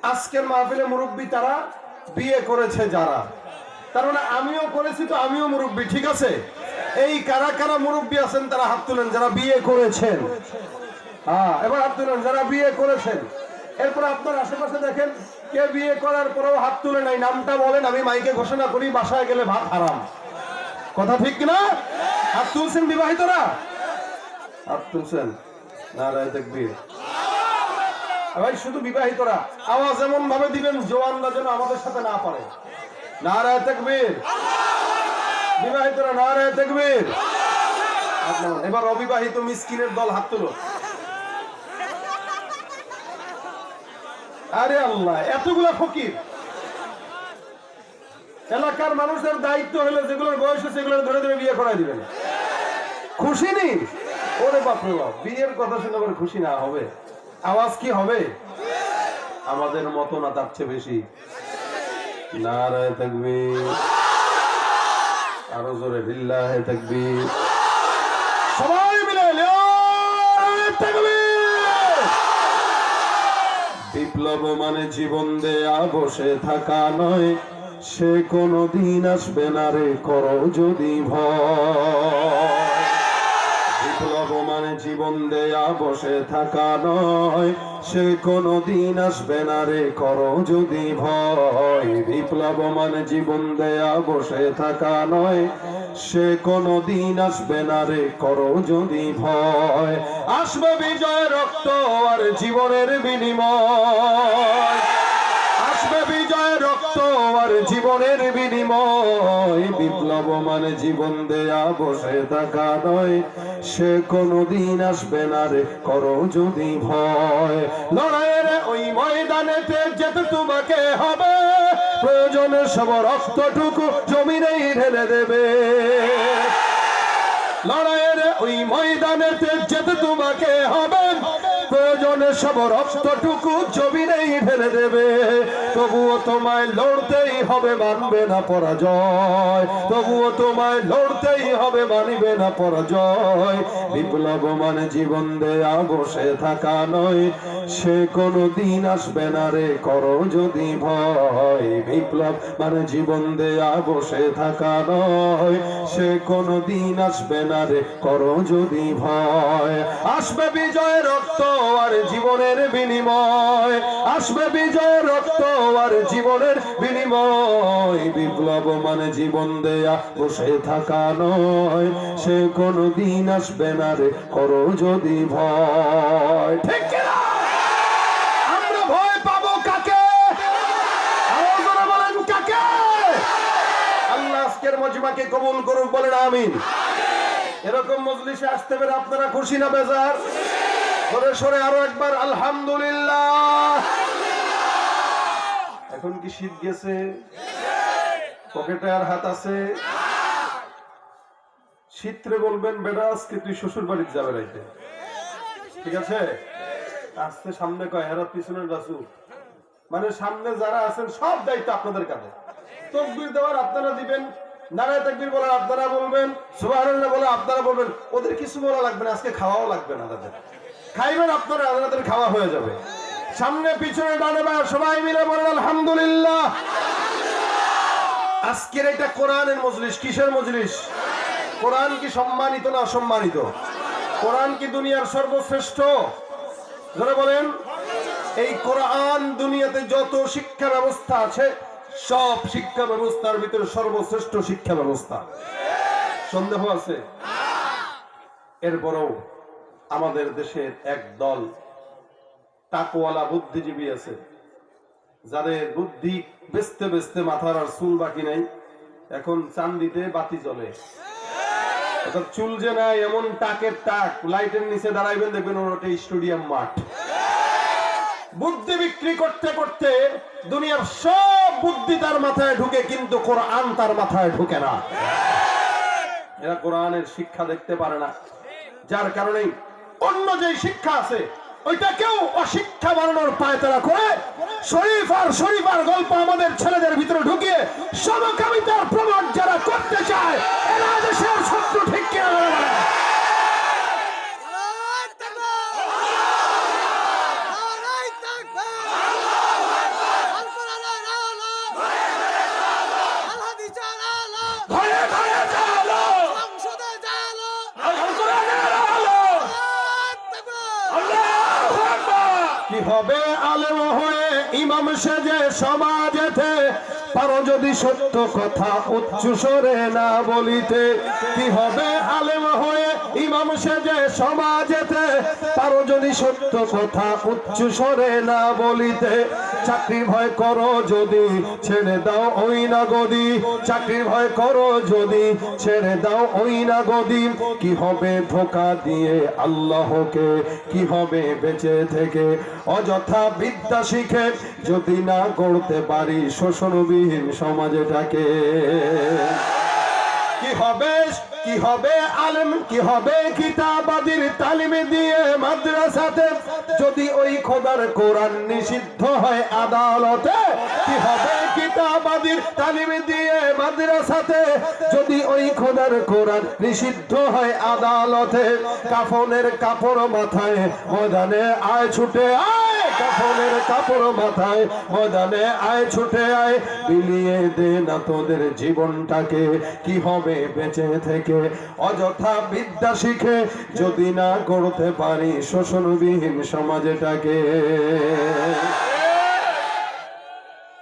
আজকের মাহফিলে মুরব্বী তারা বিয়ে করেছে যারা, তার মানে আমিও করেছি, তো আমিও মুরব্বী, ঠিক আছে? এই কারা কারা মুরব্বী আছেন তারা হাত তুলেন যারা বিয়ে করেছেন। হ্যাঁ, এবার হাত তুলেন যারা বিয়ে করেছেন। এরপর আপনার আশেপাশে দেখেন কে বিয়ে করার পরেও হাত তুলে নাই, নামটা বলেন, আমি মাইকে ঘোষণা করি, বাসায় গেলে ভাত হারাম। কথা ঠিক কিনা? হাত তুলছেন বিবাহিতরা? হাত তুলছেন? নারায়ে তাকবীর। ভাই শুধু বিবাহিতরা আওয়াজ এমন ভাবে দিবেন জওয়ানরা যেন আমাদের সাথে না পারে। নারায়ে তাকবীর। বিবাহিতরা নারায়ে তাকবীর। এবার অবিবাহিত মিসকিনের দল হাত তুলো। আরে আল্লাহ, এতগুলা ফকির। এলাকার মানুষের দায়িত্ব হলো যেগুলোর বয়স হচ্ছে সেগুলো ধরে ধরে বিয়ে করাই দিবেন। খুশি নেই? ওরে বাপরে বাপ, বিয়ের কথা শুনে আবার খুশি না হবে? আওয়াজ কি হবে? আমাদের মতো না, তার চেয়ে বেশি। নারায়ে তাকবীর। আরো জোরে বিল্লাহে তাকবীর। সবাই মিলে নারায়ে তাকবীর। বিপ্লব মানে জীবন দেয়া বসে থাকা নয়, সে কোনদিন আসবে না রে করো যদি ভয়। বিপ্লব মানে জীবন দেয়া বসে থাকা নয়, সে কোনদিন আসবে না রে করো যদি ভয়। বিপ্লব মানে জীবন দেয়া বসে থাকা নয়, সে কোনদিন আসবে না রে করো যদি ভয়। আসবে বিজয় রক্ত আর জীবনের বিনিময়, আসবে বিজয় রক্ত আর জীবনের বিনিময়। বিপ্লব মানে জীবন দেয়া বসে থাকা নয়, সে কোনদিন আসবে না রে করো যদি ভয়। লড়াইয়ের ওই ময়দানেতে যেতে তোমাকে হবে, প্রয়োজনে সব রক্তটুকু জমিনেই ঢেলে দেবে। লড়াইয়ের ওই ময়দানেতে যেতে তোমাকে হবে, প্রয়োজনে সব রক্তটুকু জমিনেই ঢেলে দেবে। তবুও তোমায় লড়তেই হবে, মানবে না পরাজয়। তবুও তোমায় লড়তেই হবে, মানবে না পরাজয়। বিপ্লব মানে জীবন দেয়া বসে থাকা নয়, সে কোনদিন আসবে না রে করো যদি ভয়। বিপ্লব মানে জীবন দেয়া বসে থাকা নয়, সে কোনদিন আসবে না রে করো যদি ভয়। আসবে বিজয় রক্ত আর জীবনের বিনিময়, আসবে বিজয় রক্ত আর জীবনের বিনিময়। বিপ্লব মানে জীবন দেয়া বসে থাকা নয়, সে কোনদিন আসবে না রে করো যদি ভয়। ঠিক কিনা? আমরা ভয় পাবো কাকে? আওয়াজে বলেন কাকে? আল্লাহ আজকের মজমাকে কবুল করুক, বলেন আমিন। এরকম মজলিসে আসতে পেরে আপনারা খুশি না বেজার? সরে সরে আরো একবার আলহামদুলিল্লাহ। এখন কি শীত গেছে? পকেটে আর হাত আছে? শীতরে বলবেন বেটা আজকে তুই শ্বশুর বাড়িতে যাবে রাইতে, ঠিক আছে? আসতে সামনে কয় হেরাত পিছনের রাসু, মানে সামনে যারা আছেন সব দায়িত্ব আপনাদের কাঁধে। তাকবীর দেওয়ার আপনারা দিবেন, নারায়ে তাকবীর বলার আপনারা বলবেন, সুবহানাল্লাহ বলে আপনারা বলবেন। ওদের কিছু বলা লাগবে না, আজকে খাওয়াও লাগবে না, তাদের খাইবেন আপনারা, আপনাদের খাওয়া হয়ে যাবে। সামনে পিছনে ডানে বাঁয়ে সবাই মিলে বলেন আলহামদুলিল্লাহ। আজকের এটা কোরআনের মজলিস। কিসের মজলিস? কোরআন কি সম্মানিত না অসম্মানিত? কোরআন কি দুনিয়ার সর্বশ্রেষ্ঠ? যারা বলেন এই কোরআন দুনিয়াতে যত শিক্ষা ব্যবস্থা আছে, সব শিক্ষা ব্যবস্থার ভিতরে সর্বশ্রেষ্ঠ শিক্ষা ব্যবস্থা। সন্দেহ আছে? এরপরও আমাদের দেশের এক দল তাকওয়ালা বুদ্ধিজীবী আছে, যাদের বুদ্ধি বেচতে বেচতে মাথার আর চুল বাকি নাই। এখন চান্দিতে বাতি জ্বলে, অর্থাৎ চুল যে নাই এমন টাকের টাক, লাইটের নিচে দাঁড়াইবেন দেখবেন ওটা স্টেডিয়াম মাঠ। বুদ্ধি বিক্রি করতে করতে দুনিয়ার সব বুদ্ধি তার মাথায় ঢুকে, কিন্তু কোরআন তার মাথায় ঢুকে না। এরা কোরআনের শিক্ষা দেখতে পারে না, যার কারণে অন্য যে শিক্ষা আছে ওইটাকেও অশিক্ষা বানানোর পায়তারা করে শরীফার গল্প আমাদের ছেলেদের ভিতরে ঢুকিয়ে সমকামিতার প্রমোট যারা করতে চায়, এরা দেশের শত্রু। ঠিক কিনা? সেজে সমাজেতে, পারো যদি সত্য কথা উচ্চ স্বরে না বলিতে। কি হবে আলেম হয়ে ইমাম সেজে সমাজেতে, পারো যদি সত্য কথা উচ্চ স্বরে না বলিতে। চাকরি ভয় করো যদি ছেড়ে দাও ওই না গদি, চাকরি ভয় করো যদি ছেড়ে দাও ওই না গদি। কি হবে ধোঁকা দিয়ে আল্লাহকে, কি হবে বেঁচে থেকে অযথা বিদ্যা শিখে, যদি না গড়তে পারি শোষণবিহীন সমাজটাকে। কি হবে, কি হবে আলেম, কি হবে কিতাবাদির তালিম দিয়ে মাদ্রাসাতে, যদি ওই খোদার কোরআন নিষিদ্ধ হয় আদালতে। কি হবে কিতাবাদির তালিম দিয়ে মাদ্রাসাতে, যদি ওই খোদার কোরআন নিষিদ্ধ হয় আদালতে। কাফনের কাপড় মাথায় ময়দানে আয় ছুটে আয়, কাফনের কাপড় মাথায় ময়দানে আয় ছুটে আয়, বিলিয়ে দে না তোদের জীবনটাকে। কি হবে বেঁচে থেকে অযথা বিদ্যা শিখে, যদি না করতে পারি শোষণবিহীন সমাজটাকে।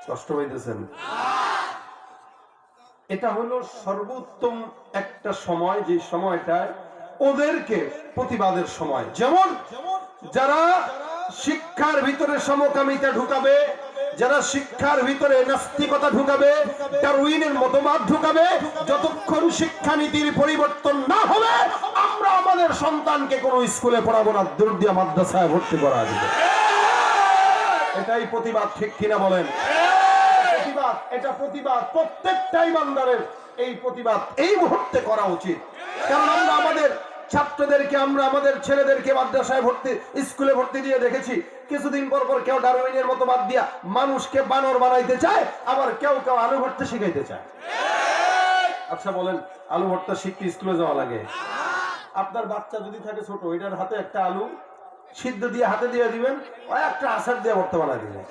কষ্ট হইতেছেন? এটা হলো সর্বোত্তম একটা সময়, যে সময়টায় ওদেরকে প্রতিবাদের সময়। যেমন যারা শিক্ষার ভিতরে সমকামিতা ঢুকাবে, যারা শিক্ষার ভিতরে নাস্তিকতা ঢুকাবে, ডারউইনের মতবাদ ঢুকাবে, যতক্ষণ শিক্ষানীতির পরিবর্তন না হবে আমরা আমাদের সন্তানকে কোনো স্কুলে পড়াবো না, দূর দিয়ে মাদ্রাসায় ভর্তি করা দিবে। এটাই প্রতিবাদ, ঠিক কিনা বলেন? প্রতিবাদ, এটা প্রতিবাদ প্রত্যেকটা ইমানদারের এই প্রতিবাদ এই মুহূর্তে করা উচিত। কারণ আমরা আমাদের ছাত্রদেরকে, আমরা আমাদের ছেলেদেরকে মাদ্রাসায় ভর্তি, স্কুলে ভর্তি দিয়ে দেখেছি, কিছুদিন পর পর কেউ ডারউইনের মতবাদ দিয়া মানুষকে বানর বানাইতে চায়, আবার কেউ কেউ আলু ভর্তা শিখাইতে চায়। আচ্ছা বলেন, আলু ভর্তা শিখতে স্কুলে যাওয়া লাগে? আপনার বাচ্চা যদি থাকে ছোট, এটার হাতে একটা আলু সিদ্ধ দিয়ে হাতে দিয়ে দিবেন, ওই একটা আচার দিয়ে ভর্তা বানাই দিবেন,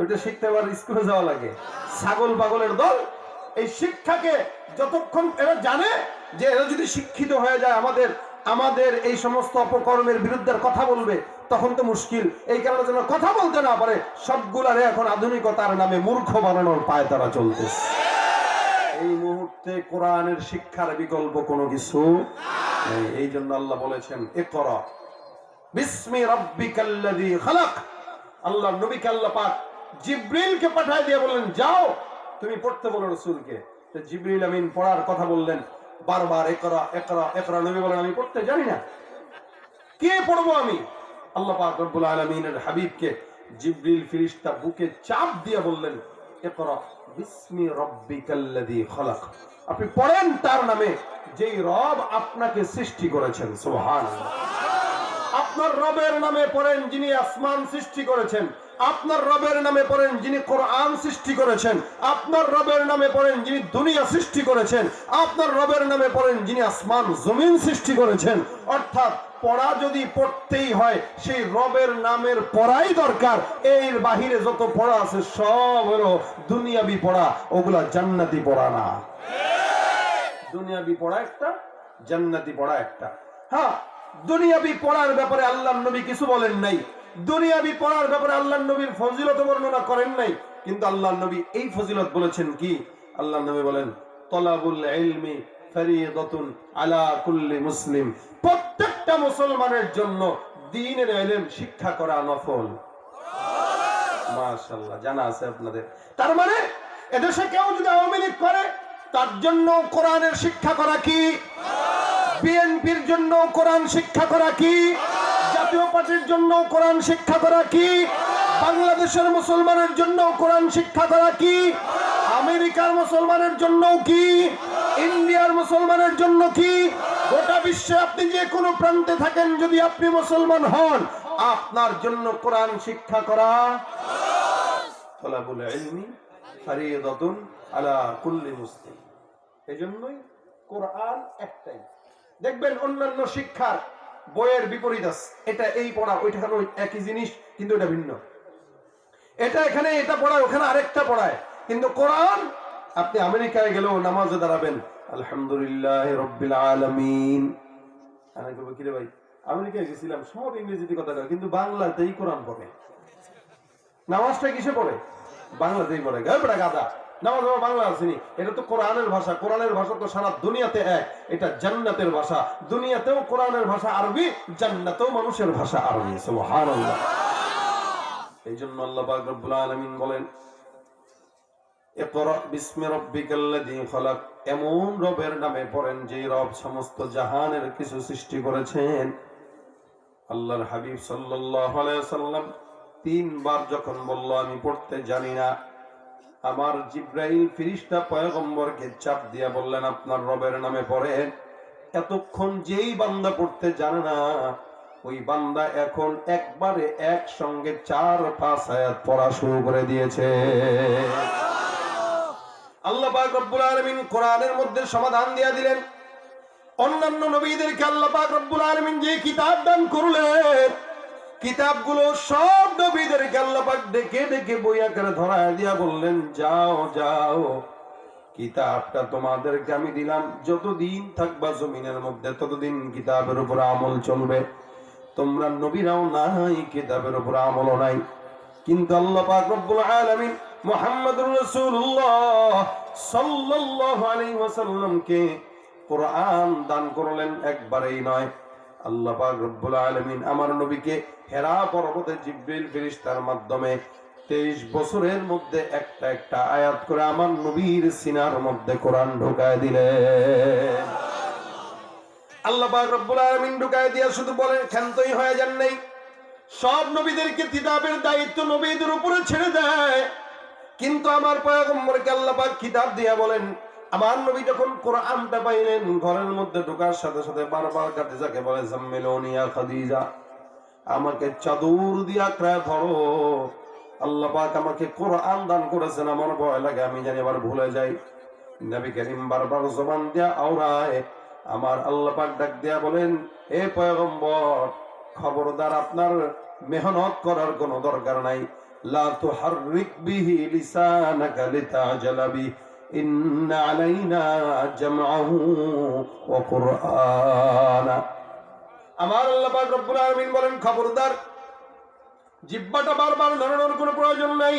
ওইটা শিখতে আবার স্কুলে যাওয়া লাগে? ছাগল পাগলের দল। এই শিক্ষাকে যতক্ষণ এরা জানে যে এরা যদি শিক্ষিত হয়ে যায় আমাদের আমাদের এই সমস্ত অপকর্মের বিরুদ্ধে কথা বলবে, তখন তো মুশকিল। এই কারণে যেন কথা বলতে না পারে সবগুলারে এখন আধুনিকতার নামে মূর্খ বানানোর পায় তারা চলতেছে। এই মুহূর্তে কোরআনের শিক্ষার বিকল্প কোনো কিছু নেই। এই জন্য আল্লাহ বলেছেন ইকরা বিসমি রাব্বিকাল্লাযী খালাক। আল্লাহ নবীকে আল্লাহ পাক জিবরিলকে পাঠিয়ে দিয়ে বললেন যাও তুমি পড়তে বলো রাসূলকে। তো জিবরিল আমিন পড়ার কথা বললেন বারবার, ইকরা ইকরা ইকরা। নবী বলেন আমি পড়তে জানি না, কে পড়বো আমি? আল্লাহ পাক রব্বুল আলামিনের হাবিবকে জিবরিল ফেরেশতা বুকে চাপ দিয়ে বললেন ইকরা বিসমি রাব্বিকাল্লাযী খালাক। আপনি পড়েন তার নামে যেই রব আপনাকে সৃষ্টি করেছেন। সুবহানাল্লাহ। আপনার রবের নামে পড়েন যিনি আসমান সৃষ্টি করেছেন, আপনার রবের নামে পড়েন যিনি কোরআন সৃষ্টি করেছেন, আপনার রবের নামে পড়েন যিনি দুনিয়া সৃষ্টি করেছেন, আপনার রবের নামে পড়েন যিনি আসমান জমিন সৃষ্টি করেছেন। অর্থাৎ পড়া যদি পড়তেই হয় সেই রবের নামের পড়াই দরকার। এর বাহিরে যত পড়া আছে সব হলো দুনিয়াবি পড়া, ওগুলা জান্নাতি পড়া না। দুনিয়াবি পড়া একটা, জান্নাতি পড়া একটা। হ্যাঁ, দুনিয়াবি পড়ার ব্যাপারে আল্লাহর নবী কিছু বলেন নাই, দুনিয়াবি পড়ার ব্যাপারে আল্লাহর নবীর ফজিলত বর্ণনা করেন নাই, কিন্তু আল্লাহর নবী এই ফজিলত বলেছেন কি? আল্লাহর নবী বলেন তলাবুল ইলমি ফরিয়দাতুন আলা কুল্লি মুসলিম। প্রত্যেকটা মুসলমানের জন্য দ্বীনের ইলম শিক্ষা করা নফল। মাশাআল্লাহ, জানা আছে আপনাদের? তার মানে এদেশে কেউ যদি আওয়ামী লীগ করে তার জন্য কোরআনের শিক্ষা করা কি? বিএনপির জন্য কোরআন শিক্ষা করা কি? জাতীয় পার্টির জন্য কোরআন শিক্ষা করা কি? বাংলাদেশের মুসলমানের জন্য কোরআন শিক্ষা করা কি? আমেরিকার মুসলমানের জন্য কি? ইন্ডিয়ার মুসলমানের জন্য কি? গোটা বিশ্বে আপনি যে কোনো প্রান্তে থাকেন, যদি আপনি মুসলমান হন, আপনার জন্য কোরআন শিক্ষা করা তলাবুল ইলমি ফরিয়দাতুন আলা কুল্লি মুসলিম। এজন্যই কোরআন একটাই। দেখবেন অন্যান্য শিক্ষার বইয়ের বিপরীত আছে, এটা এই পড়া ওইটা হলো একই জিনিস কিন্তু এটা ভিন্ন, এটা এখানে এটা পড়ায় ওখানে আরেকটা পড়ায়। কিন্তু কোরআন আপনি আমেরিকায় গেলেও নামাজে দাঁড়াবেন আলহামদুলিল্লাহ রাব্বিল আলামিন। আমি বলবো কি রে ভাই, আমেরিকায় গেছিলাম সব ইংরেজিতে কথা কয় কিন্তু বাংলাতেই কোরআন পড়ে। নামাজটা কিসে পড়ে? বাংলাতেই পড়ে। বেটা গাদা, নামাজ আমার বাংলা আসেনি। এটা তো কোরআনের ভাষা। কোরআনের ভাষা তো সারা দুনিয়াতে এক। এটা জান্নাতের ভাষা। দুনিয়াতেও কোরআনের ভাষা আরবি, জান্নাতেও মানুষের ভাষা আরবি। সুবহানাল্লাহ। এই জন্য আল্লাহ পাক রব্বুল আলামিন বলেন, ইকরা বিসমি রাব্বিকাল্লাযী খালাক। এমন রবের নামে পড়েন যে রব সমস্ত জাহানের কিছু সৃষ্টি করেছেন। আল্লাহর হাবিব সাল্লাল্লাহু আলাইহি ওয়াসাল্লাম 3 বার যখন বলল আমি পড়তে জানি না, আমার জিব্রাইল ফেরেশতা পয়গম্বরকে চাপ দিয়া বললেন আপনার রবের নামে পড়েন। এতক্ষণ যেই বান্দা পড়তে জানে না, ওই বান্দা এখন একবারে একসঙ্গে 4-5 আয়াত পড়া শুরু করে দিয়েছে। আল্লাহ পাক রব্বুল আলামিন কোরআনের মধ্যে সমাধান দিয়া দিলেন। অন্যান্য নবীদেরকে আল্লাহ পাক রব্বুল আলামিন যে কিতাব দান করলেন, কিতাবগুলো সব নবীদেরকে আল্লাহ পাক ডেকে ডেকে বই আকারে ধরায় দিয়া বললেন, যাও যাও, কিতাবটা তোমাদেরকে আমি দিলাম। যতদিন থাকবা জমিনের মধ্যে ততদিন কিতাবের উপর আমল চলবে। তোমরা নবীরাও নাই, কিতাবের উপর আমলও নাই। কিন্তু আল্লাহ পাক রব্বুল আলামিন মুহাম্মদুর রাসূলুল্লাহ সাল্লাল্লাহু আলাইহি ওয়াসাল্লামকে কোরআন দান করলেন একবারেই নয়। আল্লাহ পাক রব্বুল আলামিন আমার নবীকে হেরা পর্বতে জিবরিল ফেরেশতার মাধ্যমে 23 বছরের মধ্যে একটা একটা আয়াত করে আমার নবীর সিনার মধ্যে কোরআন ঢুকায় দিলেন। আল্লাহ পাক রব্বুল আলামিন ঢুকায় দিয়া শুধু বলেন ক্ষান্তই হয়ে যান নাই। সব নবীদেরকে কিতাবের দায়িত্ব নবীদের উপরে ছেড়ে দেয়, কিন্তু আমার পয়গম্বরকে আল্লাহ পাক কিতাব দিয়া বলেন, আমার নবী যখন কোরআনটা পাইলেন, ঘরের মধ্যে ঢোকার সাথে সাথে বারবার খাদিজাকে বলে, জাম্মিলুনি ইয়া খাদিজা, আমাকে চাদর দিয়া আঁকড়ায় ধরো। আল্লাহ পাক আমাকে কোরআন দান করেছেন, আমার ভয় লাগে আমি জানি আবার ভুলে যাই। নবী করিম বারবার জবান দিয়া আওড়ায়। আমার আল্লাহ পাক ডাক দিয়া বলেন, হে পয়গম্বর, খবরদার, আপনার মেহনত করার কোনো দরকার নাই। লা তুহাররিক বিহি লিসানাকা লিতাজালা বি, ইন্না আলাইনা জামআহু ওয়া কুরআনা। আমার আল্লাহ পাক রব্বুল আলামিন বলেন, খবরদার, জিহ্বাটা বারবার নড়ানোর কোনো প্রয়োজন নাই।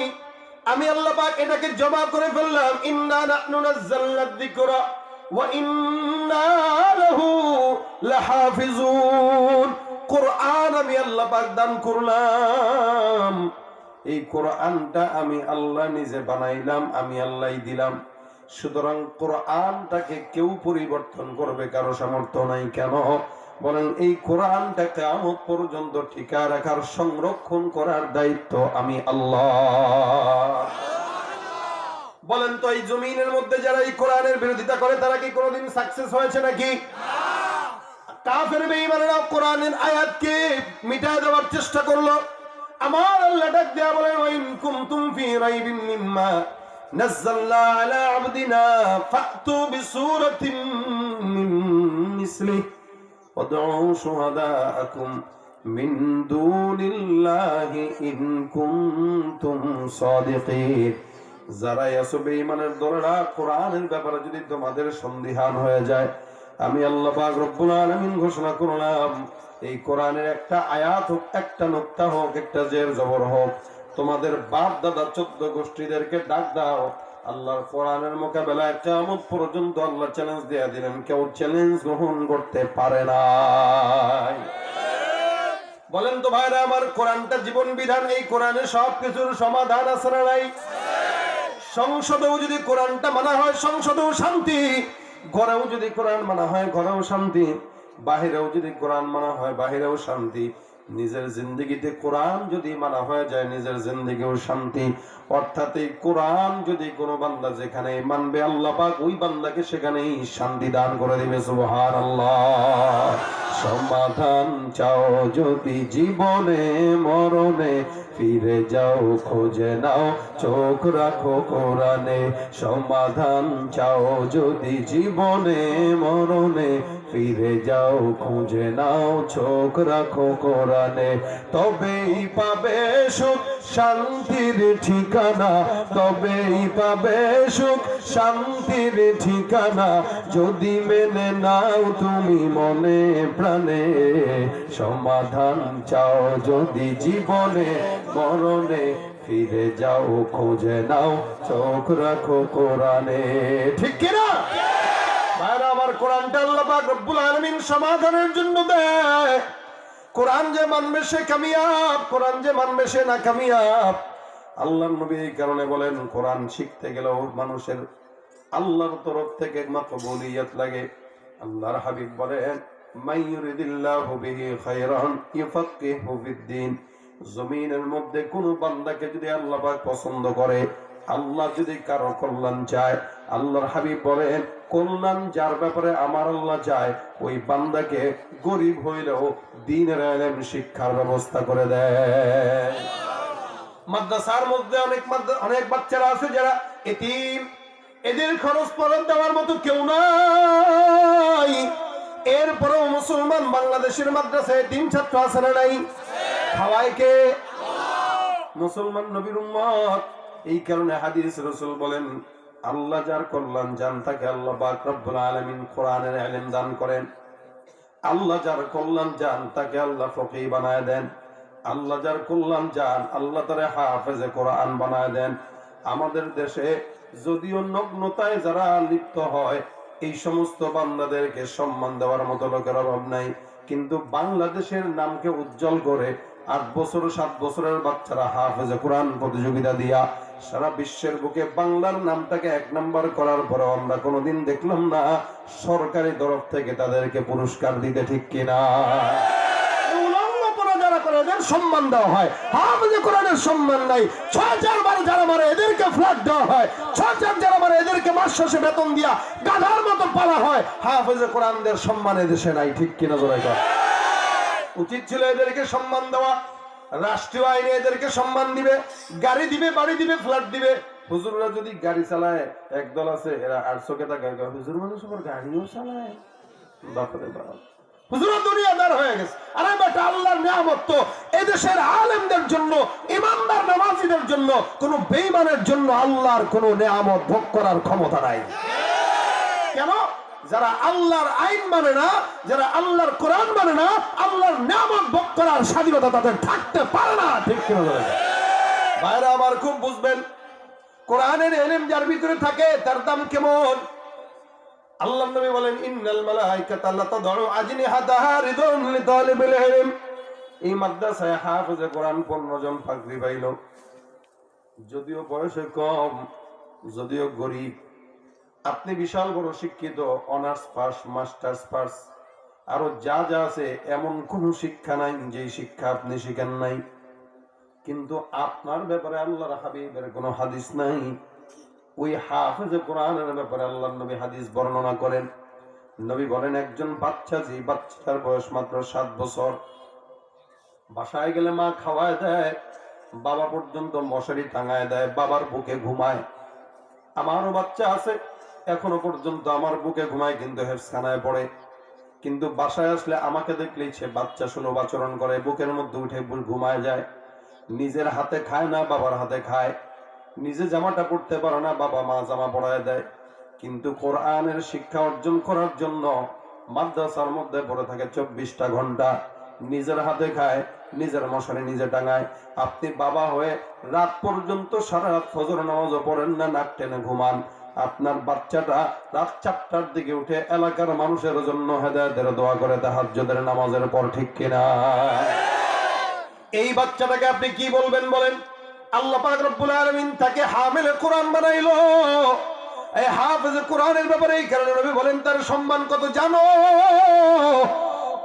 আমি আল্লাহ পাক এটাকে জমা করে ফেললাম। ইন্না নাহনু নাযালনা যিকরা ওয়া ইন্না লাহু লাহাফিজুন। কোরআন আমি আল্লাহ পাক দান করলাম। এই কোরআনটা আমি আল্লাহ নিজে বানাইলাম, আমি আল্লাহই দিলাম। সুতরাং কোরআনটাকে কেউ পরিবর্তন করবে কারো সামর্থ্য নাই। কেন বলেন? এই কোরআনটা কিয়ামত পর্যন্ত টিকা রাখার, সংরক্ষণ করার দায়িত্ব আমি আল্লাহ। বলেন তো, এই জমিনের মধ্যে যারা এই কোরআনের বিরোধিতা করে তারা কি কোনোদিন সাকসেস হয়েছে নাকি? কাফের বেঈমানেরা কোরআনের আয়াতকে মিটায় দেওয়ার চেষ্টা করলো। আমার আল্লাহ ডাক দেয়া বলেন, ওয়া ইন কুনতুম ফি রাইবিন মিম্মা নাযালনা আলা আবদিনা ফাতু বিসূরাতিন মিন মিসলিহি ওয়াদউ শুহাদাআকুম মিন দুনিল্লাহি ইন কুনতুম সাদিকিন। যারা আছো বেঈমানের দলেরা, কোরআনের ব্যাপারে যদি তোমাদের সন্দিহান হয়ে যায়, আমি আল্লাহ পাক রব্বুল আলামিন ঘোষণা করলাম, এই কোরআনের একটা আয়াত হোক, একটা নুকতা হোক, একটা জের জবর হোক, তোমাদের বাপ দাদা 14 গোষ্ঠীদেরকে ডাক দাও। আল্লাহর কোরআনের মোকাবেলায় কিয়ামত পর্যন্ত আল্লাহ চ্যালেঞ্জ দিয়ে দিলেন, কেউ চ্যালেঞ্জ গ্রহণ করতে পারে না। বলেন তো ভাইরা আমার, কোরআনটা জীবন বিধান। এই কোরআনে সবকিছুর সমাধান আছে না নাই? সংসদেও যদি কোরআনটা মানা হয়, সংসদেও শান্তি। ঘরেও যদি কোরআন মানা হয়, ঘরেও শান্তি। বাহিরেও যদি কোরআন মানা হয়, বাহিরেও শান্তি। নিজের জিন্দগিতে কোরআন যদি মানা হয়ে যায়, নিজের জিন্দগিও শান্তি। অর্থাৎ এই কোরআন যদি কোনো বান্দা যেখানে মানবে, আল্লাহ পাক ওই বান্দাকে সেখানেই শান্তি দান করে দিবে। সুবহানাল্লাহ। সমাধান চাও যদি জীবনে মরণে, ফিরে যাও খোঁজে নাও, চোখ রাখো কোরআনে। সমাধান চাও যদি জীবনে মরণে, ফিরে যাও খুঁজে নাও চোখ রাখো কোরআনে তবেই পাবে সুখ শান্তির ঠিকানা তবেই পাবে সুখ শান্তির ঠিকানা যদি মেনে নাও তুমি মনে প্রাণে সমাধান চাও যদি জীবনে মরণে ফিরে যাও খুঁজে নাও চোখ রাখো কোরআনে ঠিক কিনা ভাইরা আমার কোরআনটা আল্লাহ পাক রব্বুল আলামিন সমাধানের জন্য দেয় কোরআন যে মানবে সে কামিয়াব কোরআন যে মানবে সে না কামিয়াব আল্লাহর নবী এই কারণে বলেন কোরআন শিখতে গেলেও মানুষের আল্লাহর তরফ থেকে মাকবুলিয়ত লাগে আল্লাহর হাবিব বলেন মাইয়ুরিদিল্লাহু বিহি খায়রান ইউফাক্কিহু ফিদ্দিন জমিনের মধ্যে কোন বান্দাকে যদি আল্লাহ পাক পছন্দ করে আল্লাহ যদি কারো কল্যাণ চায় আল্লাহর হাবিব বলেন কল্যাণ যার ব্যাপারে আমার আল্লাহ চায় ওই বান্দাকে গরিব হইলেও দ্বীনের ইলম শিক্ষার ব্যবস্থা করে দেয় মাদ্রাসার মধ্যে অনেক বাচ্চারা আছে যারা এতিম এদের খরচ পরত দেওয়ার মতো কেউ নাই এরপরেও মুসলমান বাংলাদেশের মাদ্রাসায় এতিম ছাত্র আছে না নাই খাওয়ায় কে মুসলমান নবীর উম্মত এই কারণে হাদিস রাসূল বলেন আল্লাহ যার কল্যাণ চান তাকে আল্লাহ পাক রব্বুল আলামিন কোরআনের ইলম দান করেন আল্লাহ যার কল্যাণ চান তাকে আল্লাহ ফকিহ বানায় দেন আল্লাহ যার কল্যাণ চান আল্লাহ তারে হাফেজে কোরআন বানায় দেন আমাদের দেশে যদিও নগ্নতায় যারা লিপ্ত হয় এই সমস্ত বান্দাদেরকে সম্মান দেওয়ার মতো লোকের অভাব নাই কিন্তু বাংলাদেশের নামকে উজ্জ্বল করে 8 বছর 7 বছরের বাচ্চারা হাফেজে কোরআন প্রতিযোগিতা দিয়া সারা বিশ্বের বুকে বাংলার নামটাকে 1 নম্বর করার পরেও আমরা কোনোদিন দেখলাম না সরকারি তরফ থেকে তাদেরকে পুরস্কার দিতে ঠিক কিনা সম্মান দেওয়া হয় হাফেজে কোরআনের সম্মান নাই 6000 বার যারা মারে এদেরকে ফ্ল্যাট দেওয়া হয় 6000 যারা মারে এদেরকে মাস শেষে বেতন দিয়া গাধার মতো পালা হয় হাফেজে কোরআনদের সম্মান এদেশে নাই ঠিক কিনা জোরে কর উচিত ছিল এদেরকে সম্মান দেওয়া রাষ্ট্রীয় আইনে এদেরকে সম্মান দিবে গাড়ি দিবে বাড়ি দিবে ফ্ল্যাট দিবে হুজুররা যদি গাড়ি চালায় একদল আছে এরা 800 কে টাকা হুজুর মানুষ আবার গাড়িও চালায় বাপরে বাপ হুজুরা দুনিয়াদার হয়ে গেছে আরে বেটা আল্লাহর নিয়ামত তো এদেশের আলেমদের জন্য ইমানদার নামাজীদের জন্য কোন বেঈমানের জন্য আল্লাহর কোন নিয়ামত ভোগ করার ক্ষমতা নাই কেন যারা আল্লাহর আইন মানে না যারা আল্লাহর কোরআন মানে না আল্লাহর নিয়ামত ভোগ করার স্বাধীনতা তাদের থাকতে পারে না ঠিক কিনা বলেন ভাইরা আমার খুব বুঝবেন কোরআনের ইলম যার ভিতরে থাকে তার দাম কেমন আল্লাহর নবী বলেন ইন্নাল মালাইকাতা লা তাদউ আজনিহাতাহা রিদান লিতালিবিল ইলম এই মাদ্রাসায় হাফেজে কোরআন 15 জন পাগড়ি পাইল যদিও বয়সে কম যদিও গরিব আপনি বিশাল বড় শিক্ষিত অনার্স পাস মাস্টার্স পাস আরো যা যা আছে এমন কোন শিক্ষা নাই যে শিক্ষা আপনি শিখেন নাই কিন্তু আপনার ব্যাপারে আল্লাহর হাবিবের কোনো হাদিস নাই ওই হাফেজে কোরআনের ব্যাপারে আল্লাহর নবী হাদিস বর্ণনা করেন নবী বলেন একজন বাচ্চা যে বাচ্চার বয়স মাত্র 7 বছর বাসায় গেলে মা খাওয়ায় দেয় বাবা পর্যন্ত মশারি টাঙায় দেয় বাবার বুকে ঘুমায় আমারও বাচ্চা আছে এখনো পর্যন্ত আমার বুকে ঘুমায় কিন্তু হেফজখানায় পড়ে কিন্তু বাসায় আসলে আমাকে দেখলেই সে বাচ্চা সুলভ আচরণ করে বুকের মধ্যে উঠে ঘুমায় যায় নিজের হাতে খায় না বাবার হাতে খায় নিজে জামাটা পড়তে পারে না বাবা মা জামা পরায় দেয় কিন্তু কোরআনের শিক্ষা অর্জন করার জন্য মাদ্রাসার মধ্যে পড়ে থাকে 24টা ঘন্টা নিজের হাতে খায় নিজের মশারি নিজে টাঙায় আপনি বাবা হয়ে রাত পর্যন্ত সারা রাত ফজর নামাজও পড়েন না নাক টেনে ঘুমান আপনার বাচ্চাটা রাত 4টার দিকে উঠে এলাকার মানুষের জন্য হেদায়েতের দোয়া করে তাহাজ্জুদের নামাজের পর ঠিক কিনা এই বাচ্চাটাকে আপনি কি বলবেন বলেন আল্লাহ পাক রব্বুল আলামিন তাকে হামিলে কোরআন বানাইলো এই হাফেজে কোরআনের ব্যাপারে এই কারণে নবী বলেন তার সম্মান কত জানো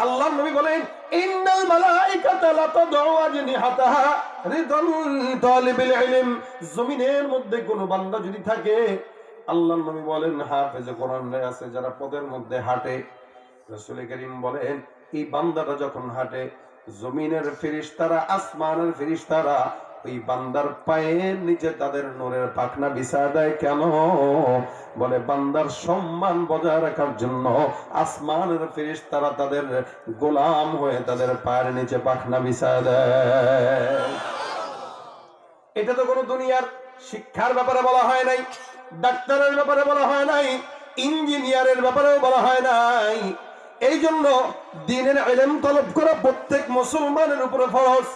আল্লাহর নবী বলেন ইন্নাল মালাইকাতা লা তাদউ আজনিহাতাহা রিদান লিতালিবিল ইলম জমিনের মধ্যে কোন বান্দা যদি থাকে আল্লাহর নবী বলেন হাফেজে কোরআন আছে যারা পদের মধ্যে হাঁটে রাসূল করিম বলেন এই বান্দাটা যখন হাঁটে জমিনের ফেরেশতারা আসমানের ফেরেশতারা ওই বান্দার পায়ের নিচে তাদের নূরের পাখনা বিছায় দেয়। কেন? বলে বান্দার সম্মান বজায় রাখার জন্য আসমানের ফেরেশতারা তাদের গোলাম হয়ে তাদের পায়ের নিচে পাখনা বিছায় দেয়। এটা তো কোনো দুনিয়ার শিক্ষার ব্যাপারে বলা হয় নাই, ডাক্তারের ব্যাপারে বলা হয় নাই, ইঞ্জিনিয়ারের ব্যাপারেও বলা হয় নাই। এই জন্য দ্বীনের ইলম তলব করা প্রত্যেক মুসলমানের উপরে ফরজ।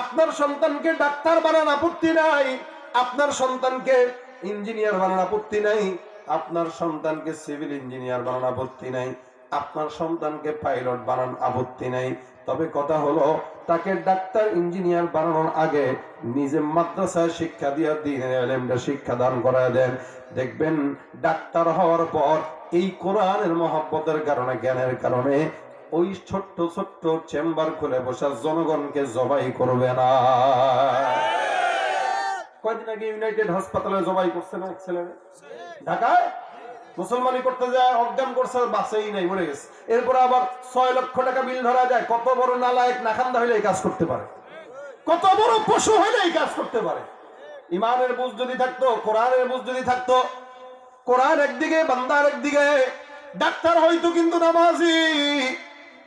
আপনার সন্তানকে ডাক্তার বানান, আপত্তি নাই। আপনার সন্তানকে ইঞ্জিনিয়ার বানান, আপত্তি নাই। আপনার সন্তানকে সিভিল ইঞ্জিনিয়ার বানান, আপত্তি নাই। আপনার সন্তানকে পাইলট বানান, আপত্তি নাই। তবে কথা হলো, তাকে ডাক্তার ইঞ্জিনিয়ার বানানোর আগে নিজে মাদ্রাসায় শিক্ষা দিয়ে দ্বীনের ইলমটা শিক্ষা দান করায় দেন। দেখবেন ডাক্তার হওয়ার পর এই কোরআনের মহব্বতের কারণে, জ্ঞানের কারণে ওই ছোট্ট ছোট্ট চেম্বার খুলে বসে জনগণকে জবাই করবে না। কয়দিন আগে ইউনাইটেড হাসপাতালে জবাই করছে না এক ছেলে ঢাকায়, মুসলমানি করতে যায়, অজ্ঞান করছে, বাঁচেই নাই, মরে গেছে। এরপর আবার 6 লক্ষ টাকা বিল ধরা যায়। কত বড় নালায়েক নাখান্দা হইলে এই কাজ করতে পারে, কত বড় পশু হইলে এই কাজ করতে পারে। ইমানের বুঝ যদি থাকতো, কোরআনের বুঝ যদি থাকতো, কোরআন একদিকে বান্দার একদিকে, ডাক্তার হইতো কিন্তু নামাজি,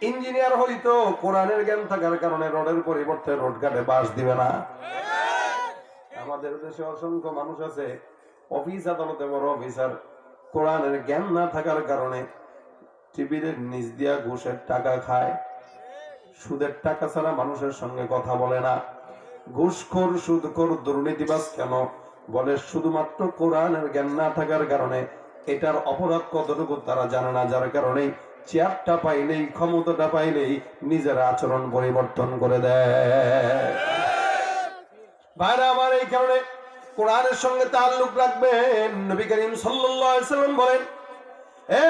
ইঞ্জিনিয়ার হইতো। কোরআনের জ্ঞান থাকার কারণে রোডের পরিবর্তে রোড ঘাটে বাস দিবে না। আমাদের দেশে অসংখ্য মানুষ আছে, অফিস আদালতে বড় অফিসার, কোরআনের জ্ঞান না থাকার কারণে টিভির নিচ দিয়া ঘুষের টাকা খায়, সুদের টাকা ছাড়া মানুষের সঙ্গে কথা বলে না। ঘুষখোর, সুদখোর, দুর্নীতিবাজ কেন? বলে শুধুমাত্র কোরআনের জ্ঞান না থাকার কারণে। এটার অপরাধ কতটুকু তারা জানে না, যার কারণে চেয়ারটা পাইলেই, ক্ষমতাটা পাইলেই নিজের আচরণ পরিবর্তন করে দেয়। ভাইরা আমার, এই কারণে কোরআনের সঙ্গে তাল্লুক রাখবেন। নবী করিম সাল্লাল্লাহু আলাইহি ওয়াসাল্লাম বলেন,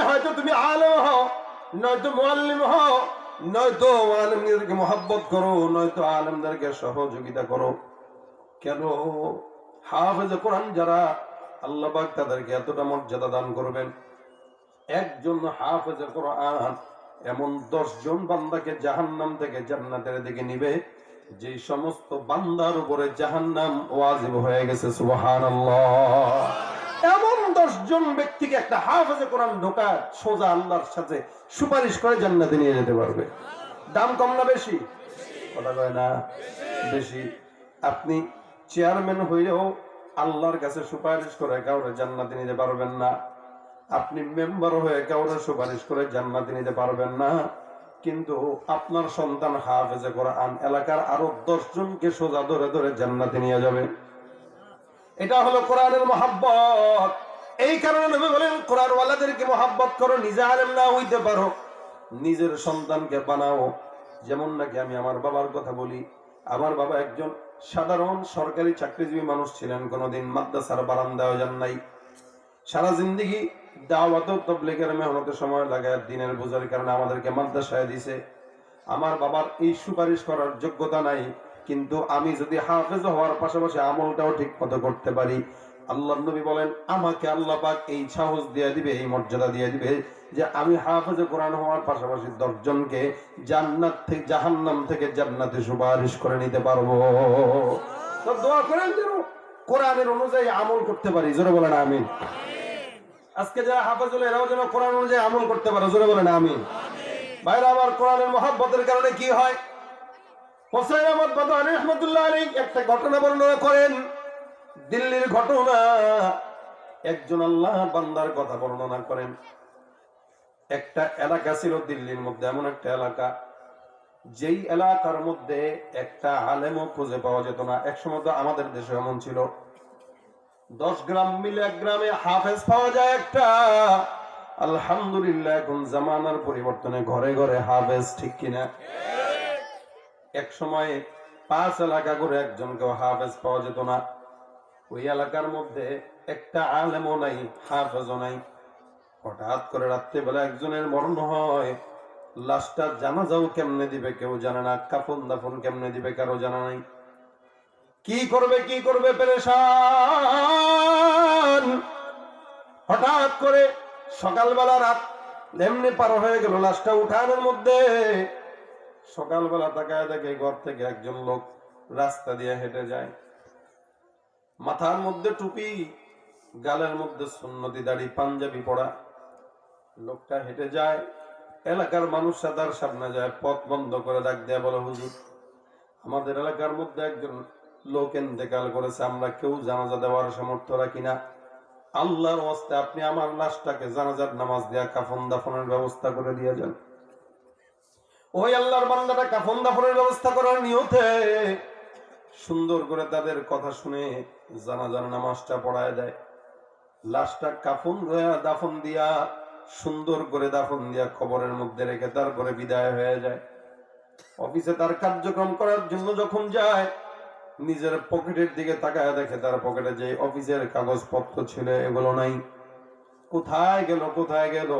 হয়তো তুমি আলেম হও, নয়তো মুআল্লিম হও, নয়তো আলেমদেরকে মহব্বত করো, নয়তো আলেমদেরকে সহযোগিতা করো। কেন? হাফেজ কোরআন যারা, আল্লাহ পাক তাদেরকে এতটা মর্যাদা দান করবেন। একজন হাফেজ কোরআন এমন 10 জন বান্দাকে জাহান্নাম থেকে জান্নাতের দিকে নিবে, যে সমস্ত বান্দার উপরে জাহান্নাম ওয়াজিব হয়ে গেছে। সুবহানাল্লাহ। এমন 10 জন ব্যক্তিকে একটা হাফেজ কোরআন ঢোকা সোজা আল্লাহর সাথে সুপারিশ করে জান্নাতে নিয়ে যেতে পারবে। দাম কম না বেশি? কথা কয় না, বেশি। আপনি চেয়ারম্যান হইলেও আল্লাহর কাছে সুপারিশ করে কাউরে জান্নাতে নিতে পারবেন না। আপনি মেম্বার হয়ে কাউরে সুপারিশ করে জান্নাতে নিতে পারবেন না। কিন্তু আপনার সন্তান হাফেজে কোরআন এলাকার আরো 10 জনকে সোজা ধরে ধরে জান্নাতে নিয়ে যাবে। এটা হলো কোরআনের মহব্বত। এই কারণে নবী বলেন, কোরআন ওয়ালাদেরকে মহব্বত করো, নিজে আলেম না হইতে পারো, নিজের সন্তানকে বানাও। যেমন নাকি আমি আমার বাবার কথা বলি, আমার বাবা একজন সাধারণ সরকারি চাকরিজীবী মানুষ ছিলেন, কোনোদিন মাদ্রাসার বারান্দায় যান নাই। সারা জিন্দেগি দাওয়াত ও তাবলীগের মেহনতে সময় লাগায় দিনের বোঝার কারণে আমাদেরকে মাদ্রাসায় দিয়েছে। আমার বাবার এই সুপারিশ করার যোগ্যতা নাই, কিন্তু আমি যদি হাফেজ হওয়ার পাশাপাশি আমলটাও ঠিক মতো করতে পারি, আল্লাহর নবী বলেন আমাকে আল্লাহ পাক এই সাহস দিয়ে দিবে, এই মর্যাদা দিয়ে দিবে যে আমি হাফেজ কোরআন হওয়ার পাশাপাশি 10 জনকে জান্নাত থেকে, জাহান্নাম থেকে জান্নাতে সুপারিশ করে নিতে পারবো। তো দোয়া করেন যেন কোরআনের অনুযায়ী আমল করতে পারি। জোরে বলেন আমিন। আজকে যারা হাফেজ হলো এরাও যেন কোরআন অনুযায়ী আমল করতে পারে। জোরে বলেন আমিন। ভাইরা আমার, কোরআনের মহব্বতের কারণে কি হয়? হোসেন আহমদ বাদানী রাহমাতুল্লাহ আলাইহি একটা ঘটনা বর্ণনা করেন, দিল্লির ঘটনা। একজন আল্লাহর বান্দার কথা বর্ণনা করেন। একটা এলাকা ছিল দিল্লির মধ্যে, এমন একটা এলাকা যেই এলাকার মধ্যে একটা আলেমও খুঁজে পাওয়া যেত না। একসময় তো আমাদের দেশে এমন ছিল, 10 গ্রাম মিলে এক গ্রামে হাফেজ পাওয়া যায় একটা। আলহামদুলিল্লাহ, এখন জামানার পরিবর্তনে ঘরে ঘরে হাফেজ, ঠিক কিনা? এক সময় 5 এলাকা করে একজনকেও হাফেজ পাওয়া যেত না। ওই এলাকার মধ্যে একটা আলেমও নাই, হাফেজও নাই। হঠাৎ করে রাত্রিবেলা একজনের মরণ হয়। লাশটা জানাজাও কেমনে দিবে কেউ জানে না, কাফন দাফন কেমনে দিবে কারো জানা নাই। কি করবে পেরেশান। হঠাৎ করে সকালবেলা, রাত এমনি পার হয়ে গেল, লাশটা উঠানোর মধ্যে সকালবেলা তাকায় দেখে ঘর থেকে একজন লোক রাস্তা দিয়ে হেঁটে যায়, মাথার মধ্যে টুপি, গালের মধ্যে সুন্নতি দাড়ি, পাঞ্জাবি পরা লোকটা হেঁটে যায়। এলাকার মানুষরা তার সামনে যায়, পথ বন্ধ করে ডাক দেয়া বলে, হুজুর আমাদের এলাকার মধ্যে একজন লোক ইন্তেকাল করেছে, আমরা কেউ জানাজা দেওয়ার সামর্থ্য রাখি না, আল্লাহর ওয়াস্তে আপনি আমার লাশটাকে জানাজার নামাজ দেয়া কাফন দাফনের ব্যবস্থা করে দিয়ে যান। ওই আল্লাহর বান্দাটা কাফন দাফনের ব্যবস্থা করার নিয়তে সুন্দর করে তাদের কথা শুনে জানাজার নামাজটা পড়ায় দেয়। লাশটা কাফন দাফন দিয়া, সুন্দর করে দাফন দিয়া কবরের মধ্যে রেখে তারপরে বিদায় হয়ে যায়। অফিসে তার কার্যক্রম করার জন্য যখন যায়, নিজের পকেটের দিকে তাকায় দেখে তার পকেটে যে অফিসের কাগজপত্র ছিল এগুলো নাই। কোথায় গেল কোথায় গেল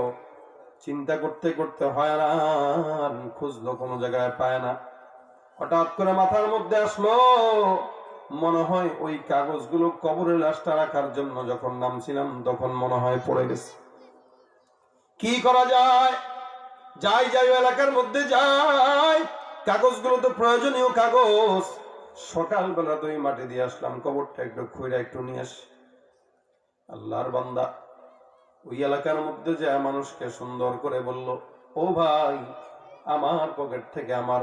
চিন্তা করতে করতে হয়রান, খুঁজলো কোনো জায়গায় পায় না। হঠাৎ করে মাথার মধ্যে আসলো, মনে হয় ওই কাগজগুলো কবরে লাশটা রাখার জন্য যখন নামছিলাম তখন মনে হয় পড়ে গেছে। কি করা যায়? যাই যাই এলাকার মধ্যে যাই, কাগজগুলো তো প্রয়োজনীয় কাগজ, সকালবেলা তো মাটি দিয়ে আসলাম, কবরটা একটু খুঁড়ে একটু নিয়ে আসি। আল্লাহর বান্দা ওই এলাকার মধ্যে যে মানুষকে সুন্দর করে বলল, ও ভাই, আমার পকেট থেকে আমার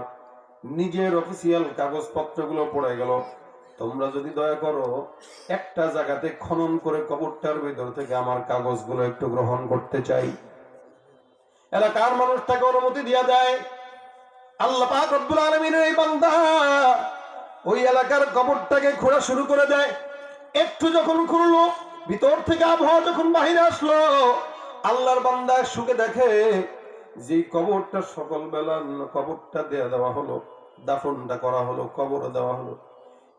নিজের অফিসিয়াল কাগজপত্রগুলো পড়ে গেল, তোমরা যদি দয়া করো একটা জায়গাতে খনন করে কবরটার ভিতর থেকে আমার কাগজগুলো একটু গ্রহণ করতে চাই। এলাকার মানুষ তাকে অনুমতি দিয়ে দেয়। আল্লাহ পাক রব্বুল আলামিনের এই বান্দা ওই এলাকার কবরটাকে খোঁড়া শুরু করে দেয়। একটু যখন খুঁড়লো, ভিতর থেকে আবহাওয়া যখন বাহিরে আসলো, আল্লাহর বান্দা সুখে দেখে যে কবরটা সকালবেলা কবরটা দেওয়া হলো, দাফনটা করা হলো, কবর দেওয়া হলো,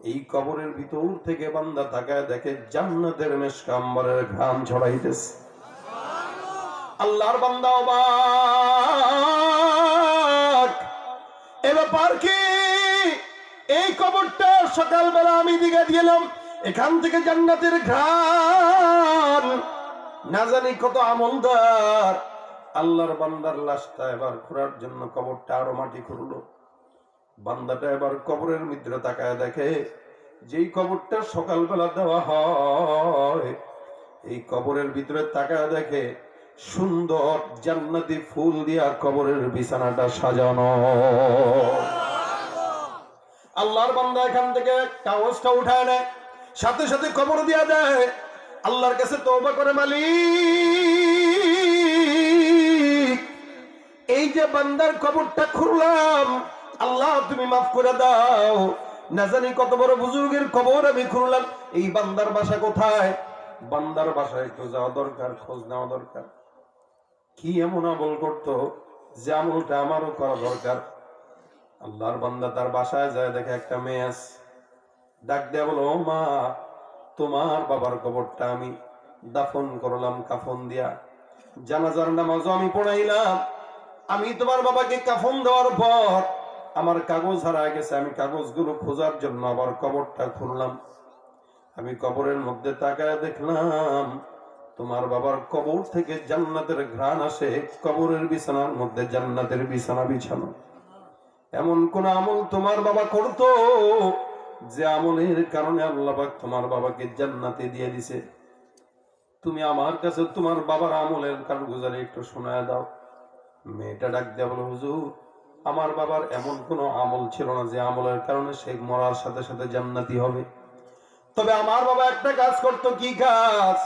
এই কবরের ভিতর থেকে বান্দা তাকায় দেখে জান্নাতের মেশক আম্বরের ঘ্রাণ ছড়াইতেছে। আল্লাহর বান্দা অবাক, এ ব্যাপার কি? এই কবরটা সকালবেলা আমি দিকে দিলাম, এখান থেকে জান্নাতের ঘ্রাণ, না জানি কত আমলদার। আল্লাহর বান্দার লাশটা এবার খোঁড়ার জন্য কবরটা আরো মাটি খুঁড়লো। বান্দাটা এবার কবরের ভিতরে তাকায় দেখে যেই কবরটা সকালবেলা দেওয়া হয়, এই কবরের ভিতরে তাকায় দেখে সুন্দর জান্নাতি ফুল দিয়া কবরের বিছানাটা সাজানো। আল্লাহর বান্দা এখান থেকে কাগজটা উঠায় নেয়, সাথে সাথে কবর দিয়া দেয়, আল্লাহর কাছে তওবা করে, মালিক এই যে বান্দার কবরটা খুঁড়লাম, আল্লাহ তুমি মাফ করে দাও, না জানি কত বড় বুজুর্গের কবর আমি খুঁড়লাম, এই বান্দার বাসা কোথায়? বান্দার বাসায় একটু যাওয়া দরকার, খোঁজ নেওয়া দরকার। কি এমন আমল করতো যে আমলটা আমারও করা দরকার। আল্লাহর বান্দা তার বাসায় যায়, দেখে একটা মেয়ে আছে, ডাক দেয়া বলো, ও মা, তোমার বাবার কবরটা আমি দাফন করলাম কাফন দিয়া, জানাজার নামাজও আমি পড়াইলাম, আমি তোমার বাবাকে কাফন দেওয়ার পর আমার কাগজ হারায় গেছে, আমি কাগজগুলো খোঁজার জন্য আবার কবরটা খুললাম, আমি কবরের মধ্যে তাকায় দেখলাম তোমার বাবার কবর থেকে জান্নাতের ঘ্রাণ আসে, কবরের বিছানার মধ্যে জান্নাতের বিছানা বিছানো। এমন কোন আমল তোমার বাবা করতো যে আমলের কারণে আল্লাহ পাক তোমার বাবাকে জান্নাতে দিয়ে দিছে? তুমি আমার কাছে তোমার বাবার আমলের কারগুজারি একটু শোনায় দাও। মেয়েটা ডাক দেয়া বলো, হুজুর আমার বাবার এমন কোন আমল ছিল না যে আমলের কারণে সে মরার সাথে সাথে জান্নাতি হবে। তবে আমার বাবা একটা কাজ করতো। কি কাজ?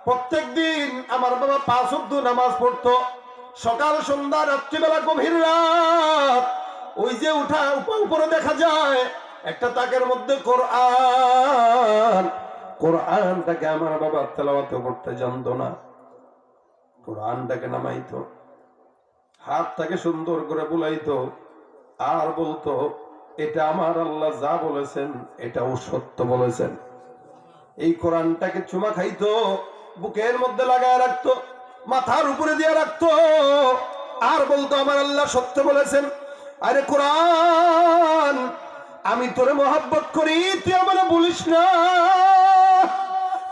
প্রত্যেক দিন আমার বাবা 5 ওয়াক্ত নামাজ পড়তো, সকাল সন্ধ্যা রাত্রিবেলা গভীর রাত। ওই যে উঠা উপরে দেখা যায় একটা তাকের মধ্যে কোরআন, কোরআনটাকে আমার বাবা তেলাওয়াত করতে জানতো না, কোরআনটাকে নামাইতো, হাতটাকে সুন্দর করে বুলাইতো আর বলতো, এটা আমার আল্লাহ যা বলেছেন এটাও সত্য বলেছেন। এই কোরআনটাকে চুমা খাইতো, বুকের মধ্যে লাগায় রাখতো, মাথার উপরে দিয়ে রাখতো আর বলতো, আমার আল্লাহ সত্য বলেছেন। আরে কোরআন, আমি তোরে মহব্বত করি, তুই আমারে বলিস না।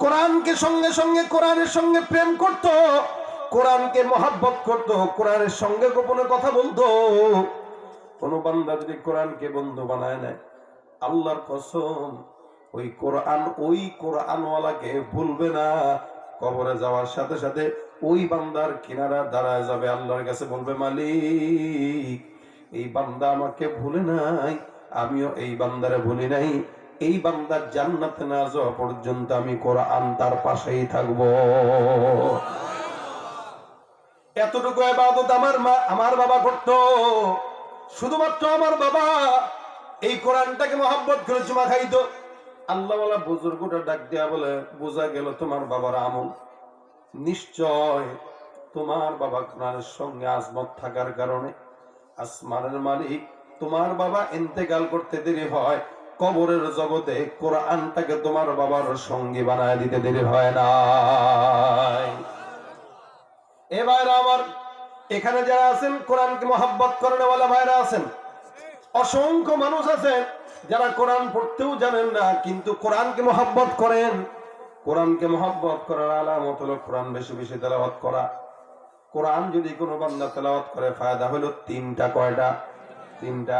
কোরআনকে সঙ্গে সঙ্গে কোরআনের সঙ্গে প্রেম করতো, কোরআনকে মহব্বত করতো, কোরআনের সঙ্গে গোপনে কথা বলতো। কোন বান্দা যদি কোরআনকে বন্ধু বানায় নেয়, আল্লাহর কসম, ওই কোরআনওয়ালাকে ভুলবে না। কবরে যাওয়ার সাথে সাথে ওই বান্দার কিনারা দাঁড়ায় যাবে, আল্লাহর কাছে বলবে, মালিক এই বান্দা আমাকে ভুলে নাই, আমিও এই বান্দারে ভুলি নাই। এই বান্দার জান্নাতে না যাওয়া পর্যন্ত আমি কোরআন তার পাশেই থাকবো। এতটুকু ইবাদত আমার বাবা করতো। শুধুমাত্র আমার বাবা এই কোরআনটাকে মহব্বত করে চুমা খাইতো। আল্লাহওয়ালা বুজুর্গটা ডাক দেয়া বলে, বোঝা গেল তোমার বাবার আমল। নিশ্চয় তোমার বাবা কোরআনের সঙ্গে আজমত থাকার কারণে আসমানের মালিক তোমার বাবা ইন্তেকাল করতে দেরি হয়, কবরের জগতে কোরআনটাকে তোমার বাবার সঙ্গী বানায় দিতে দেরি হয় না। এবার আমার এখানে যারা আছেন কোরআনকে মহব্বত করেন ওয়ালা ভাইরা আছেন, অসংখ্য মানুষ আছেন যারা কোরআন পড়তেও জানেন না কিন্তু কোরআনকে মহব্বত করেন। কোরআনকে মহব্বত করার আলামত হলো কোরআন বেশি বেশি তেলাওয়াত করা। কোরআন যদি কোনো বান্দা তেলাওয়াত করে ফায়দা হলো তিনটা। কয়টা? তিনটা।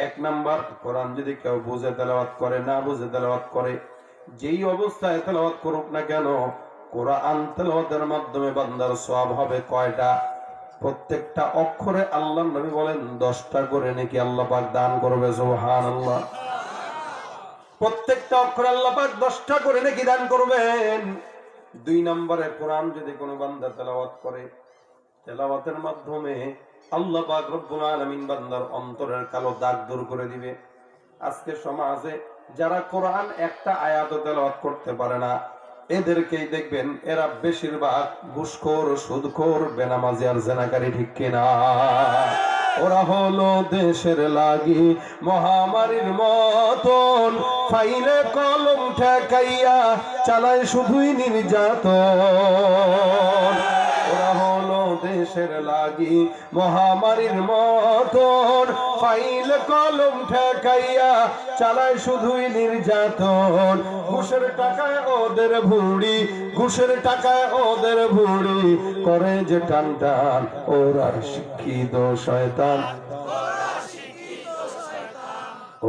এক নাম্বার, কোরআন যদি কেউ বুঝে তেলাওয়াত করে, না বুঝে তেলাওয়াত করে, যেই অবস্থায় তেলাওয়াত করুক না কেন, কোরআন তেলাওয়াতের মাধ্যমে বান্দার সওয়াব হবে কয়টা? প্রত্যেকটা অক্ষরে আল্লাহর নবী বলেন 10টা করে নাকি আল্লাহ পাক দান করবে। সুবহানাল্লাহ। প্রত্যেকটা অক্ষরে আল্লাহ পাক 10টা করে নাকি দান করবেন। 2 নম্বরে, কোরআন যদি কোনো বান্দা তেলাওয়াত করে, তেলাওয়াতের মাধ্যমে আল্লাহ পাক রব্বুল আলামিন বান্দার অন্তরের কালো দাগ দূর করে দিবে। আজকে সমাজে যারা কোরআন একটা আয়াত তেলাওয়াত করতে পারে না, এদেরকেই দেখবেন এরা বেশিরভাগ ঘুষখোর, সুদখোর, বেনামাজি আর জেনাকারী, ঠিক কিনা? ওরা হলো দেশের লাগি মহামারীর মতন, ফাইলে কলম ঠেকাইয়া চালায় শুধুই নির্যাতন। ওরা হলো দেশের লাগি মহামারীর মতন, ফাইল কলম ঠেকাইয়া চালায় শুধুই নির্যাতন। ঘুষের টাকায় ওদের ভুড়ি, ঘুষের টাকায় ওদের ভুড়ি, করে যে টান টান। ওরা শিক্ষিত শয়তান,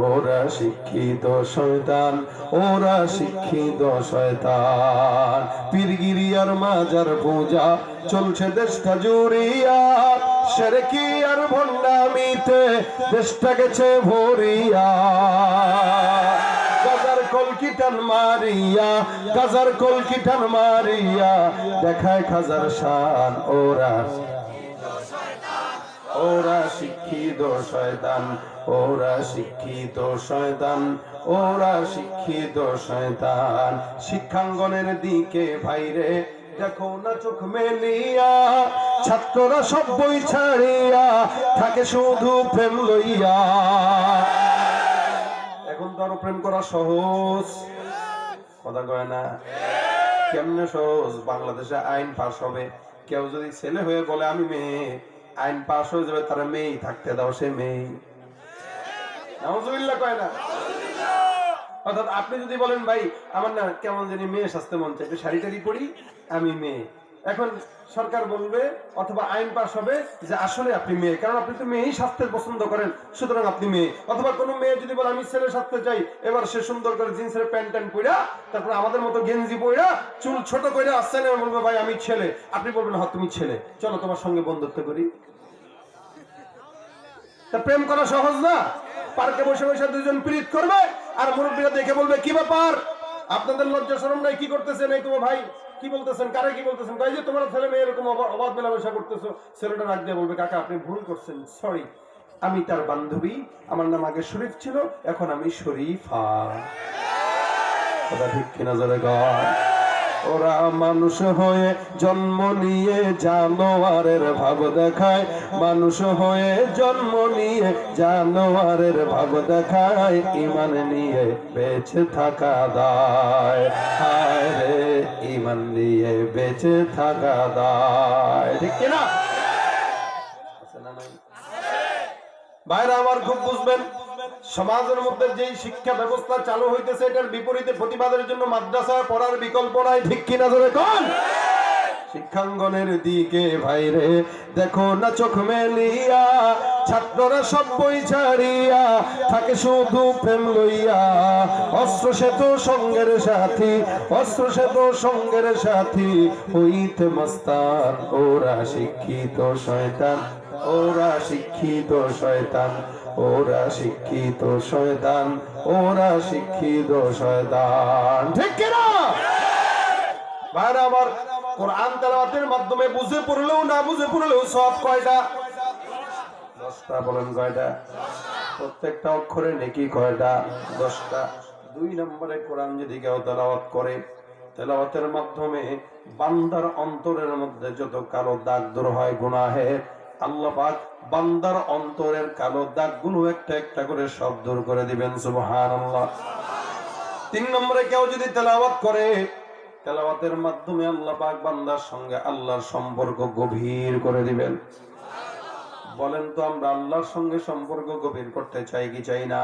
ওরা শিক্ষিত শয়তান, ওরা শিক্ষিত শয়তান। পীরগিরিয়ার মাজার পূজা চলছে দেশটা জুড়িয়া, শিরকি আর ভণ্ডামিতে দেশটা গেছে ভরিয়া। গাজার কলকিটান মারিয়া, গাজার কলকিটান মারিয়া দেখায় খাজার শান। ওরা শিক্ষিত শয়তান, ওরা শিক্ষিত শয়তান, ওরা শিক্ষিত শয়তান। শিক্ষাঙ্গনের দিকে ভাইরে দেখো না চোখ মেলিয়া, ছাত্ররা সব বই ছাড়িয়া থাকে শুধু প্রেম লইয়া। এখন তো আরো প্রেম করা সহজ, কথা কয় না? কেমনে সহজ? বাংলাদেশে আইন পাস হবে, কেউ যদি ছেলে হয়ে বলে আমি মেয়ে, আইন পাস হয়ে যাবে, তারা মেয়েই থাকতে দাও, সে মেয়ে। নাউজুবিল্লাহ কয় না? অর্থাৎ আপনি যদি বলেন ভাই আমার না কেমন জানি মেয়ে সাজতে মন চাই, একটু শাড়ি টাড়ি পরি, আমি মেয়ে, এখন সরকার বলবে অথবা আইন পাস হবে যে আসলে আপনি মেয়ে, কারণ আপনি তো মেয়েই সাজতে পছন্দ করেন, সুতরাং আপনি মেয়ে। অথবা কোনো মেয়ে যদি বলে আমি ছেলে সাজতে চাই, এবার সে সুন্দর করে জিন্সের প্যান্ট ট্যান্ট পইরা, তারপর আমাদের মতো গেঞ্জি পইরা, চুল ছোট করে আসছেন, বলবে ভাই আমি ছেলে। আপনি বলবেন হ্যাঁ তুমি ছেলে, চলো তোমার সঙ্গে বন্ধুত্ব করি। তা প্রেম করা সহজ না? পার্কে বসে বসে দুজন প্রীত করবে, আর মুরব্বীরা দেখে বলবে কি ব্যাপার, আপনাদের লজ্জা শরম নাই, কি করতেছেন? এই তোমার ভাই কি বলতেছেন, কারে কি বলতেছেন? তাই যে তোমার ছেলে মেয়ে এরকম অবাধ মেলামেশা করতেছো। ছেলেটা রাগ দিয়ে বলবে কাকা আপনি ভুল করছেন, সরি, আমি তার বান্ধবী, আমার নাম আগে শরীফ ছিল, এখন আমি শরীফা। কথা ঠিক কিনা জোরে কর? ওরা মানুষ হয়ে জন্ম নিয়ে জানোয়ারের ভাব দেখায়, মানুষ হয়ে জন্ম নিয়ে জানোয়ারের ভাব দেখায়, ইমান নিয়ে বেঁচে থাকা দায়। হায় রে ইমান নিয়ে বেঁচে থাকা দায়, ঠিক কিনা? ভাইরা আমার খুব বুঝবেন, সমাজের মধ্যে যেই শিক্ষা ব্যবস্থা চালু হইতেছে এটার বিপরীতে প্রতিবাদের জন্য মাদ্রাসায় পড়ার বিকল্প নাই, ঠিক কিনা জোরে কোন? শিক্ষাঙ্গনের দিকে ভাইরে দেখো না চোখ মেলিয়া, ছাত্ররা সব বই ছাড়িয়া থাকে শুধু প্রেম লইয়া। অস্ত্র সে তো সঙ্গের সাথী, অস্ত্র সে তো সঙ্গের সাথী, হইতে মস্তান ওরা শিক্ষিত শয়তান, ওরা শিক্ষিত শয়তান, ওরা শিক্ষিত শয়তান, ওরা শিক্ষিত শয়তান। ঠিক কিনা ভাইরা আমার? কোরআন তেলাওয়াতের মাধ্যমে বুঝে পড়লেও না বুঝে পড়লেও সব কয়টা? 10টা। বলেন কয়টা? প্রত্যেকটা অক্ষরে নেকি কয়টা? 10টা। 2 নম্বরে কোরআন যদি কেউ তেলাওয়াত করে, তেলাওয়াতের মাধ্যমে বান্দার অন্তরের মধ্যে যত কালো দাগ দূর হয় গুনাহের, আল্লাহ পাক বান্দার অন্তরের কালো দাগগুলো একটা একটা করে সব দূর করে দিবেন। সুবহানাল্লাহ। 3 নম্বরে কেউ যদি তেলাওয়াত করে, তেলাওয়াতের মাধ্যমে আল্লাহ পাক বান্দার সঙ্গে আল্লাহর সম্পর্ক গভীর করে দিবেন। বলেন তো আমরা আল্লাহর সঙ্গে সম্পর্ক গভীর করতে চাই কি চাই না?